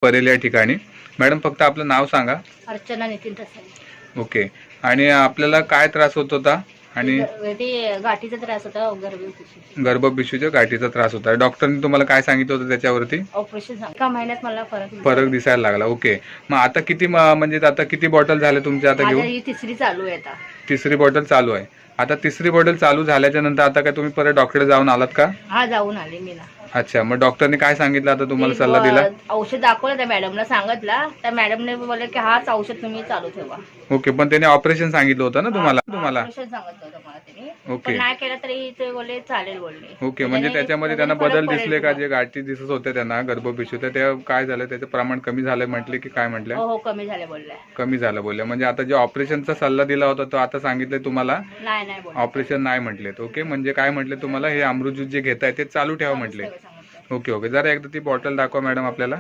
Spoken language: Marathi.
परेल या ठिकाणी. मॅडम फक्त आपलं नाव सांगा. अर्चना नितीन रसाळे. ओके. आणि आपल्याला काय त्रास होत होता? आणि ते गाठीचा त्रास होता, गर्भपिशवीच्या गाठीचा त्रास होता. डॉक्टरने तुम्हाला काय सांगितलं होतं त्याच्यावरती? ऑपरेशन. एका महिन्यात मला फरक दिसायला लागला. ओके. मग आता किती म्हणजे आता किती बॉटल झाले तुमच्या आता घेऊन? ही तिसरी चालू आहे आता. तिसरी बॉटल चालू आहे. आता तिसरी बॉटल चालू झाल्याच्या नंतर आता काय तुम्ही परत डॉक्टर जाऊन आलात का? हा, जाऊन आले मी ना. अच्छा. मग डॉक्टरने काय सांगितलं आता तुम्हाला सल्ला दिला? औषध दाखवलं त्या मॅडमला, सांगितलं त्या मॅडमने बोलले की हाच औषध तुम्ही चालू ठेवा. ओके. पण त्याने ऑपरेशन सांगितलं होतं ना तुम्हाला? ऑपरेशन सांगितलं होतं मला त्यांनी. ओके. नाही केलं तरी ते बोलले चालेल बोलले. ओके. म्हणजे त्याच्यामध्ये त्यांना बदल दिसले का? जे गाठी दिसत होत्या त्यांना गर्भपिशवीत, ते काय झालं? त्याचं प्रमाण कमी झालं म्हटले की काय म्हटलं? हो, कमी झालं बोलले. कमी झालं बोलले. म्हणजे आता जे ऑपरेशनचा सल्ला दिला होता तो आता सांगितलं तुम्हाला नाही ऑपरेशन नाही म्हटलेत. ओके. म्हणजे काय म्हटले तुम्हाला? हे अमृत ज्यूस जे घेताय ते चालू ठेवा म्हटले. ओके. जरा एकदा ती बॉटल दाखवा मॅडम आपल्याला.